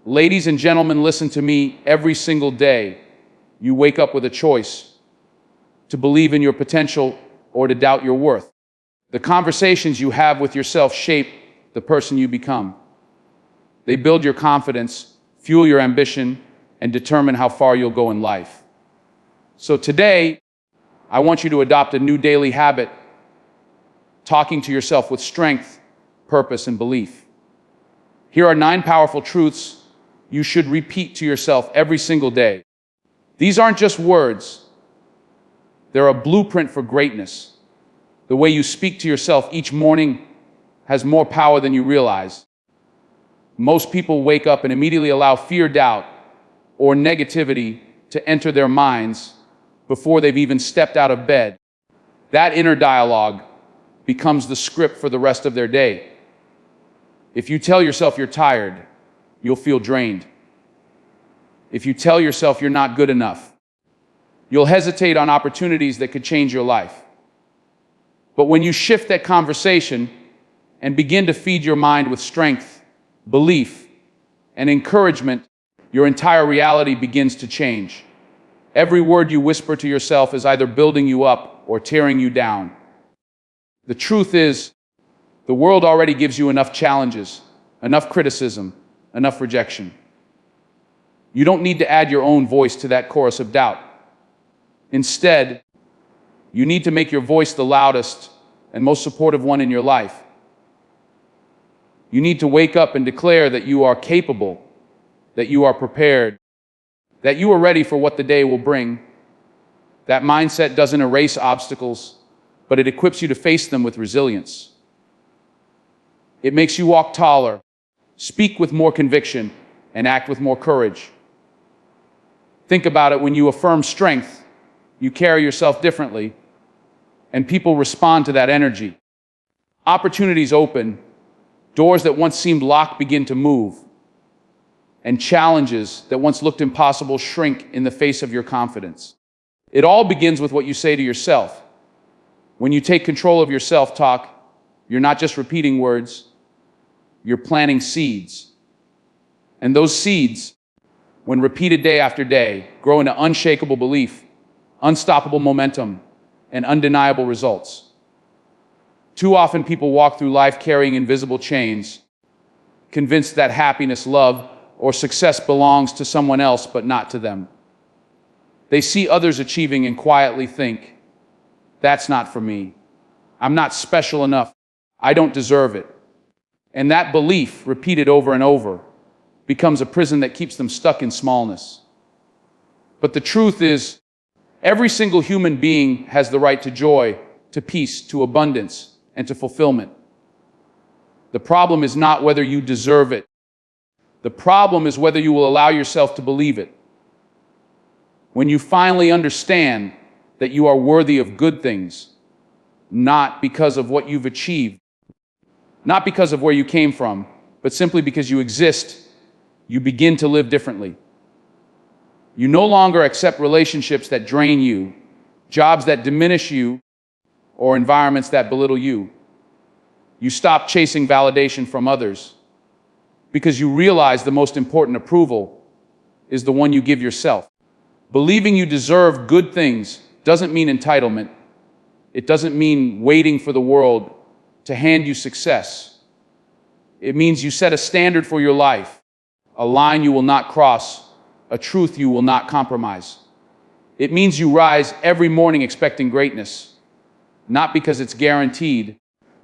Ladies and gentlemen, listen to me. Every single day, you wake up with a choice to believe in your potential or to doubt your worth. The conversations you have with yourself shape the person you become. They build your confidence, fuel your ambition, and determine how far you'll go in life. So today, I want you to adopt a new daily habit, talking to yourself with strength, purpose, and belief. Here are 9 powerful truths you should repeat to yourself every single day. These aren't just words. They're a blueprint for greatness. The way you speak to yourself each morning has more power than you realize. Most people wake up and immediately allow fear, doubt, or negativity to enter their minds before they've even stepped out of bed. That inner dialogue becomes the script for the rest of their day. If you tell yourself you're tired, you'll feel drained. If you tell yourself you're not good enough, you'll hesitate on opportunities that could change your life. But when you shift that conversation and begin to feed your mind with strength, belief, and encouragement, your entire reality begins to change. Every word you whisper to yourself is either building you up or tearing you down. The truth is, the world already gives you enough challenges, enough criticism, enough rejection. You don't need to add your own voice to that chorus of doubt. Instead, you need to make your voice the loudest and most supportive one in your life. You need to wake up and declare that you are capable, that you are prepared, that you are ready for what the day will bring. That mindset doesn't erase obstacles, but it equips you to face them with resilience. It makes you walk taller, speak with more conviction, and act with more courage. Think about it: when you affirm strength, you carry yourself differently, and people respond to that energy. Opportunities open, doors that once seemed locked begin to move, and challenges that once looked impossible shrink in the face of your confidence. It all begins with what you say to yourself. When you take control of your self-talk, you're not just repeating words, you're planting seeds. And those seeds, when repeated day after day, grow into unshakable belief, unstoppable momentum, and undeniable results. Too often people walk through life carrying invisible chains, convinced that happiness, love, or success belongs to someone else but not to them. They see others achieving and quietly think, "That's not for me. I'm not special enough. I don't deserve it." And that belief, repeated over and over, becomes a prison that keeps them stuck in smallness. But the truth is, every single human being has the right to joy, to peace, to abundance, and to fulfillment. The problem is not whether you deserve it. The problem is whether you will allow yourself to believe it. When you finally understand that you are worthy of good things, not because of what you've achieved, not because of where you came from, but simply because you exist, you begin to live differently. You no longer accept relationships that drain you, jobs that diminish you, or environments that belittle you. You stop chasing validation from others because you realize the most important approval is the one you give yourself. Believing you deserve good things doesn't mean entitlement. It doesn't mean waiting for the world to hand you success. It means you set a standard for your life, a line you will not cross, a truth you will not compromise. It means you rise every morning expecting greatness, not because it's guaranteed,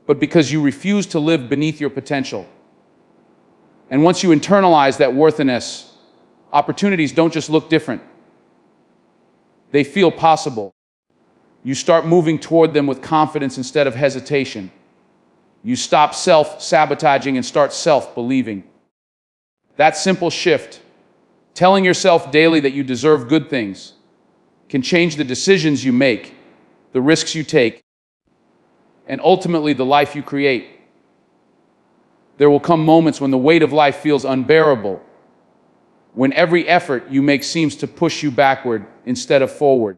but because you refuse to live beneath your potential. And once you internalize that worthiness, opportunities don't just look different. They feel possible. You start moving toward them with confidence instead of hesitation. You stop self-sabotaging and start self-believing. That simple shift, telling yourself daily that you deserve good things, can change the decisions you make, the risks you take, and ultimately the life you create. There will come moments when the weight of life feels unbearable, when every effort you make seems to push you backward instead of forward.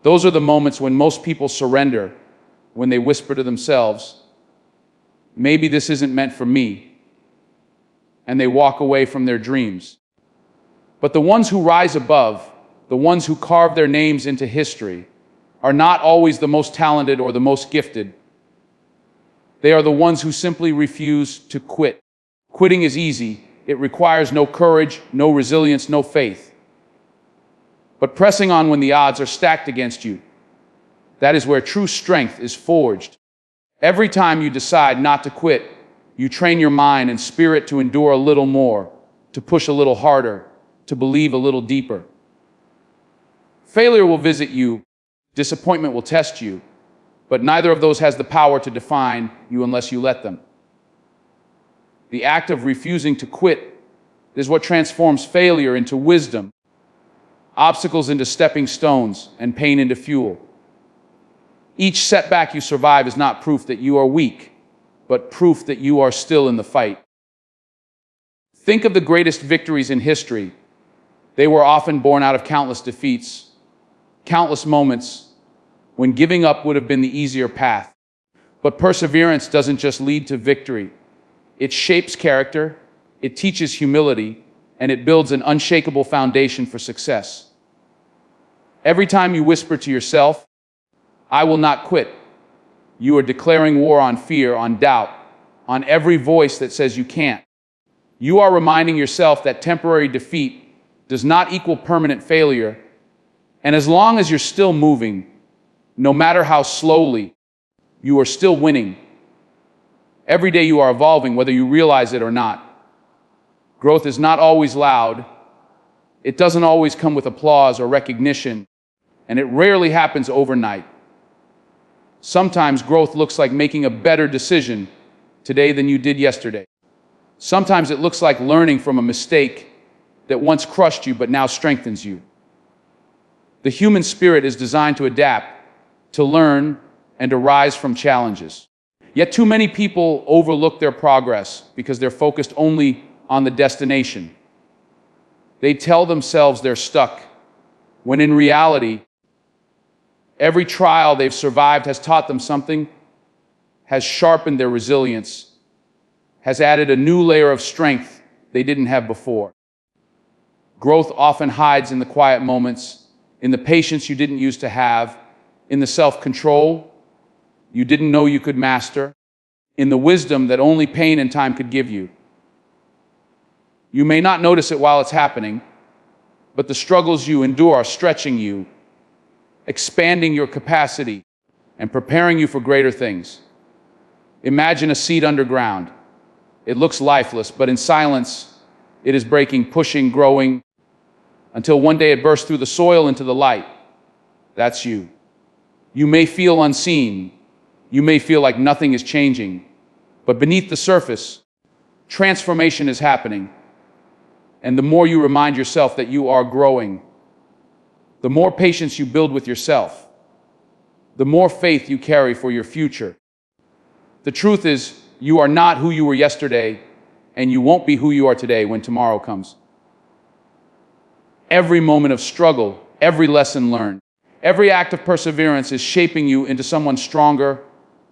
Those are the moments when most people surrender, when they whisper to themselves, "Maybe this isn't meant for me." and they walk away from their dreams. But the ones who rise above, the ones who carve their names into history, are not always the most talented or the most gifted. They are the ones who simply refuse to quit. Quitting is easy. It requires no courage, no resilience, no faith. But pressing on when the odds are stacked against you, that is where true strength is forged. Every time you decide not to quit, you train your mind and spirit to endure a little more, to push a little harder, to believe a little deeper. Failure will visit you, disappointment will test you, but neither of those has the power to define you unless you let them. The act of refusing to quit is what transforms failure into wisdom, obstacles into stepping stones, and pain into fuel. Each setback you survive is not proof that you are weak, but proof that you are still in the fight. Think of the greatest victories in history. They were often born out of countless defeats, countless moments when giving up would have been the easier path. But perseverance doesn't just lead to victory. It shapes character, it teaches humility, and it builds an unshakable foundation for success. Every time you whisper to yourself, "I will not quit," you are declaring war on fear, on doubt, on every voice that says you can't. You are reminding yourself that temporary defeat does not equal permanent failure, and as long as you're still moving, no matter how slowly, you are still winning. Every day you are evolving, whether you realize it or not. Growth is not always loud. It doesn't always come with applause or recognition, and it rarely happens overnight. Sometimes growth looks like making a better decision today than you did yesterday. Sometimes it looks like learning from a mistake that once crushed you but now strengthens you. The human spirit is designed to adapt, to learn, and to rise from challenges. Yet too many people overlook their progress because they're focused only on the destination. They tell themselves they're stuck, when in reality, every trial they've survived has taught them something, has sharpened their resilience, has added a new layer of strength they didn't have before. Growth often hides in the quiet moments, in the patience you didn't used to have, in the self-control you didn't know you could master, in the wisdom that only pain and time could give you. You may not notice it while it's happening, but the struggles you endure are stretching you, expanding your capacity, and preparing you for greater things. Imagine a seed underground. It looks lifeless, but in silence, it is breaking, pushing, growing, until one day it bursts through the soil into the light. That's you. You may feel unseen. You may feel like nothing is changing, but beneath the surface, transformation is happening. And the more you remind yourself that you are growing, the more patience you build with yourself, the more faith you carry for your future. The truth is, you are not who you were yesterday, and you won't be who you are today when tomorrow comes. Every moment of struggle, every lesson learned, every act of perseverance is shaping you into someone stronger,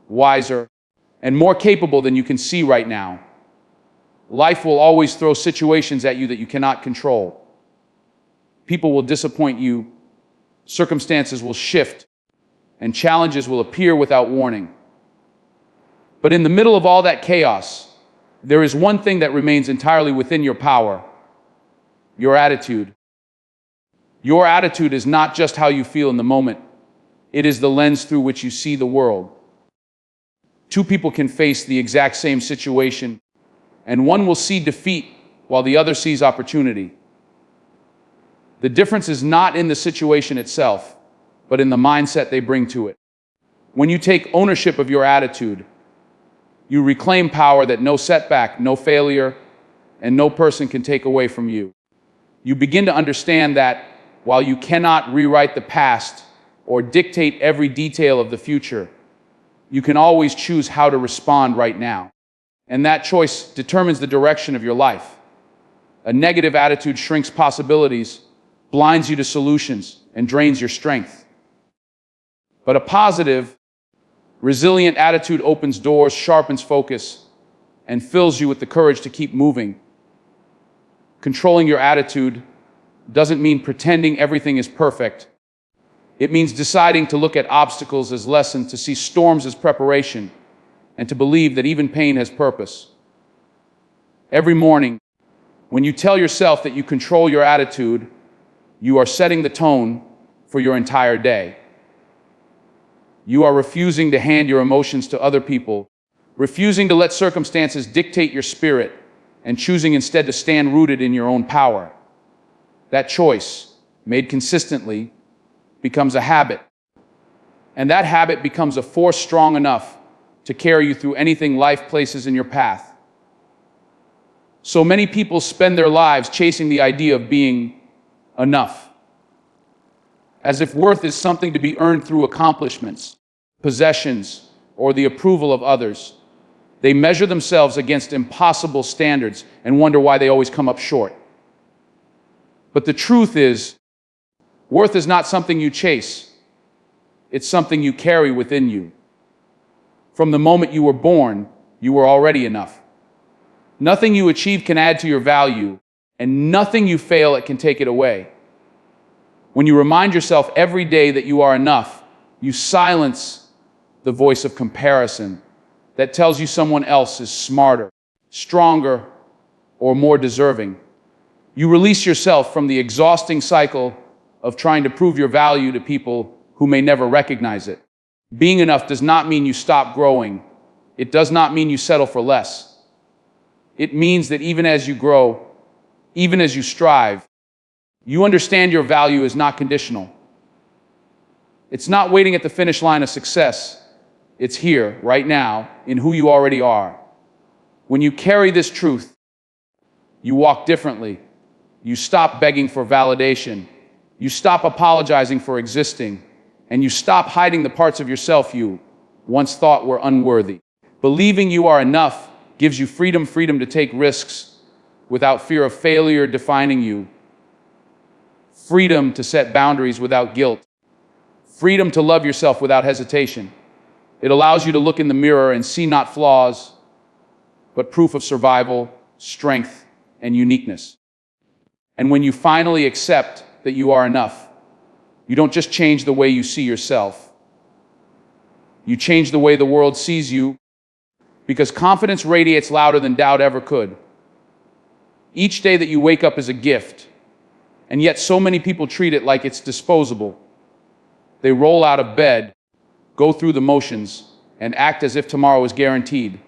wiser, and more capable than you can see right now. Life will always throw situations at you that you cannot control. People will disappoint you, circumstances will shift, and challenges will appear without warning. But in the middle of all that chaos, there is one thing that remains entirely within your power: your attitude. Your attitude is not just how you feel in the moment. It is the lens through which you see the world. Two people can face the exact same situation, and one will see defeat while the other sees opportunity. The difference is not in the situation itself, but in the mindset they bring to it. When you take ownership of your attitude, you reclaim power that no setback, no failure, and no person can take away from you. You begin to understand that while you cannot rewrite the past or dictate every detail of the future, you can always choose how to respond right now. And that choice determines the direction of your life. A negative attitude shrinks possibilities, blinds you to solutions, and drains your strength. But a positive, resilient attitude opens doors, sharpens focus, and fills you with the courage to keep moving, Controlling your attitude doesn't mean pretending everything is perfect. It means deciding to look at obstacles as lessons, to see storms as preparation, and to believe that even pain has purpose. Every morning, when you tell yourself that you control your attitude, you are setting the tone for your entire day. You are refusing to hand your emotions to other people, refusing to let circumstances dictate your spirit, and choosing instead to stand rooted in your own power. That choice, made consistently, becomes a habit. And that habit becomes a force strong enough to carry you through anything life places in your path. So many people spend their lives chasing the idea of being enough, as if worth is something to be earned through accomplishments, possessions, or the approval of others. They measure themselves against impossible standards and wonder why they always come up short. But the truth is, worth is not something you chase. It's something you carry within you. From the moment you were born, you were already enough. Nothing you achieve can add to your value, and nothing you fail at can take it away. When you remind yourself every day that you are enough, you silence the voice of comparison that tells you someone else is smarter, stronger, or more deserving. You release yourself from the exhausting cycle of trying to prove your value to people who may never recognize it. Being enough does not mean you stop growing. It does not mean you settle for less. It means that even as you grow, even as you strive, you understand your value is not conditional. It's not waiting at the finish line of success. It's here, right now, in who you already are. When you carry this truth, you walk differently. You stop begging for validation. You stop apologizing for existing. And you stop hiding the parts of yourself you once thought were unworthy. Believing you are enough gives you freedom to take risks without fear of failure defining you. Freedom to set boundaries without guilt. Freedom to love yourself without hesitation. It allows you to look in the mirror and see not flaws, but proof of survival, strength, and uniqueness. And when you finally accept that you are enough, you don't just change the way you see yourself. You change the way the world sees you, because confidence radiates louder than doubt ever could. Each day that you wake up is a gift, and yet so many people treat it like it's disposable. They roll out of bed, go through the motions, and act as if tomorrow is guaranteed.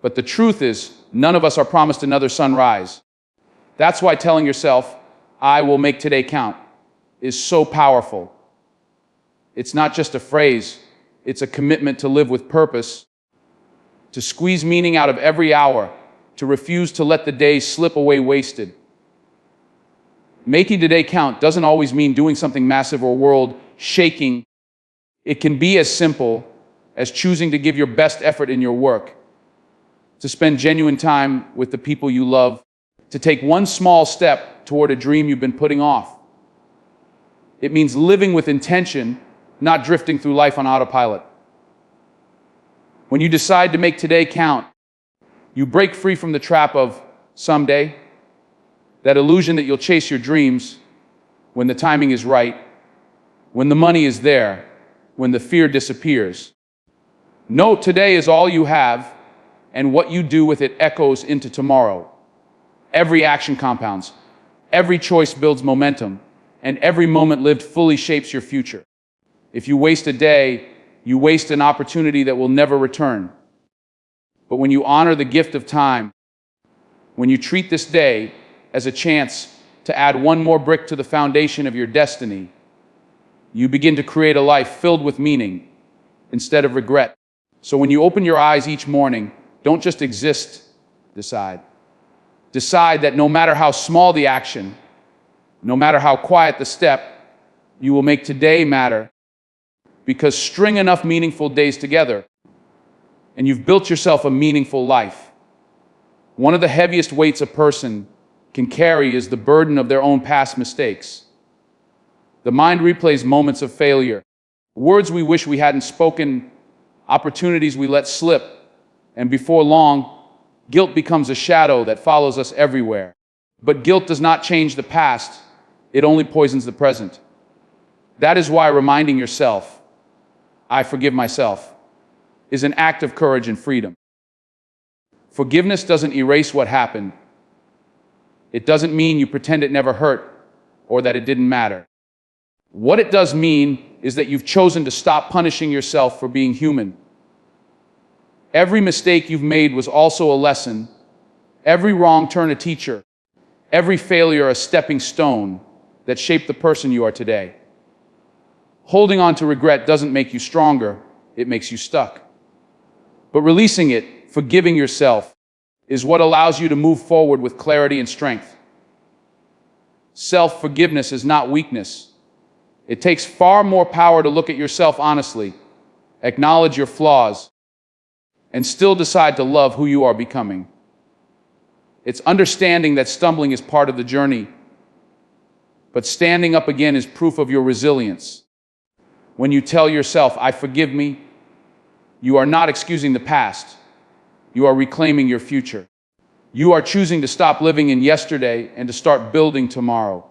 But the truth is, none of us are promised another sunrise. That's why telling yourself, "I will make today count," is so powerful. It's not just a phrase, it's a commitment to live with purpose, to squeeze meaning out of every hour, to refuse to let the days slip away wasted. Making today count doesn't always mean doing something massive or world-shaking. It can be as simple as choosing to give your best effort in your work, to spend genuine time with the people you love, to take one small step toward a dream you've been putting off. It means living with intention, not drifting through life on autopilot. When you decide to make today count, you break free from the trap of someday, that illusion that you'll chase your dreams when the timing is right, when the money is there, when the fear disappears. No, today is all you have, and what you do with it echoes into tomorrow. Every action compounds, every choice builds momentum, and every moment lived fully shapes your future. If you waste a day, you waste an opportunity that will never return. But when you honor the gift of time, when you treat this day as a chance to add one more brick to the foundation of your destiny, you begin to create a life filled with meaning instead of regret. So when you open your eyes each morning, don't just exist, decide. Decide that no matter how small the action, no matter how quiet the step, you will make today matter, because string enough meaningful days together, and you've built yourself a meaningful life. One of the heaviest weights a person can carry is the burden of their own past mistakes. The mind replays moments of failure, words we wish we hadn't spoken, opportunities we let slip, and before long, guilt becomes a shadow that follows us everywhere. But guilt does not change the past, it only poisons the present. That is why reminding yourself, I forgive myself, is an act of courage and freedom. Forgiveness doesn't erase what happened. It doesn't mean you pretend it never hurt or that it didn't matter. What it does mean is that you've chosen to stop punishing yourself for being human. Every mistake you've made was also a lesson, every wrong turn a teacher, every failure a stepping stone that shaped the person you are today. Holding on to regret doesn't make you stronger, it makes you stuck. But releasing it, forgiving yourself, is what allows you to move forward with clarity and strength. Self-forgiveness is not weakness. It takes far more power to look at yourself honestly, acknowledge your flaws, and still decide to love who you are becoming. It's understanding that stumbling is part of the journey, but standing up again is proof of your resilience. When you tell yourself, I forgive me, you are not excusing the past. You are reclaiming your future. You are choosing to stop living in yesterday and to start building tomorrow.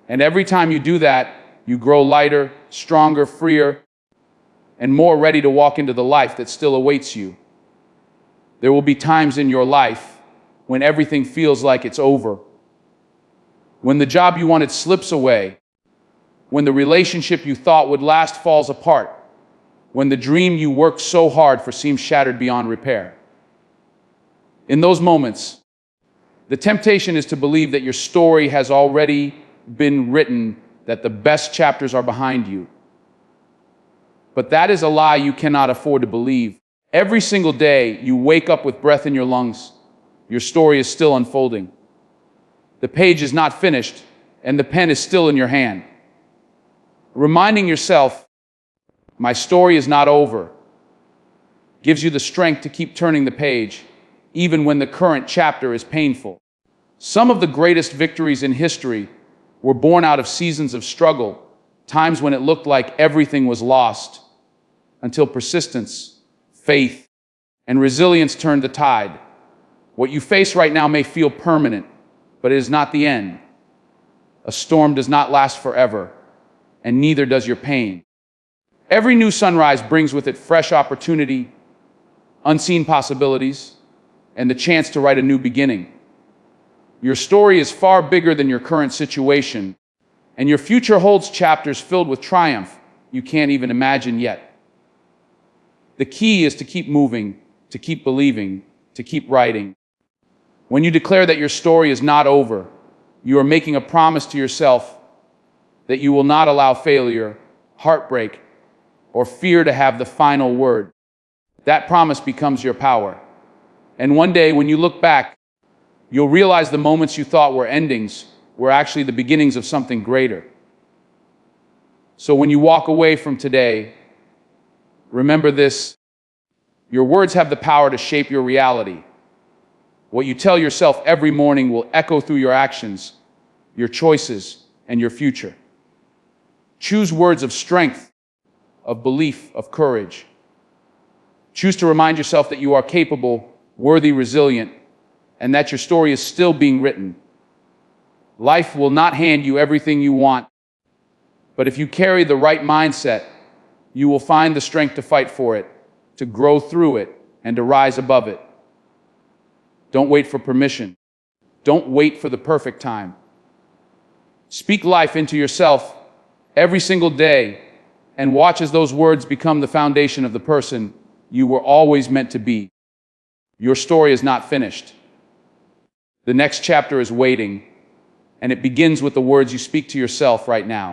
And every time you do that, you grow lighter, stronger, freer, and more ready to walk into the life that still awaits you. There will be times in your life when everything feels like it's over, when the job you wanted slips away, when the relationship you thought would last falls apart, when the dream you worked so hard for seems shattered beyond repair. In those moments, the temptation is to believe that your story has already been written, that the best chapters are behind you. But that is a lie you cannot afford to believe. Every single day you wake up with breath in your lungs, your story is still unfolding. The page is not finished, and the pen is still in your hand. Reminding yourself, my story is not over, gives you the strength to keep turning the page, even when the current chapter is painful. Some of the greatest victories in history were born out of seasons of struggle, times when it looked like everything was lost, until persistence, faith, and resilience turned the tide. What you face right now may feel permanent, but it is not the end. A storm does not last forever, and neither does your pain. Every new sunrise brings with it fresh opportunity, unseen possibilities, and the chance to write a new beginning. Your story is far bigger than your current situation, and your future holds chapters filled with triumph you can't even imagine yet. The key is to keep moving, to keep believing, to keep writing. When you declare that your story is not over, you are making a promise to yourself that you will not allow failure, heartbreak, or fear to have the final word. That promise becomes your power. And one day, when you look back, you'll realize the moments you thought were endings were actually the beginnings of something greater. So when you walk away from today, remember this: your words have the power to shape your reality. What you tell yourself every morning will echo through your actions, your choices, and your future. Choose words of strength, of belief, of courage. Choose to remind yourself that you are capable, worthy, resilient, and that your story is still being written. Life will not hand you everything you want, but if you carry the right mindset, you will find the strength to fight for it, to grow through it, and to rise above it. Don't wait for permission. Don't wait for the perfect time. Speak life into yourself every single day, and watch as those words become the foundation of the person you were always meant to be. Your story is not finished. The next chapter is waiting, and it begins with the words you speak to yourself right now.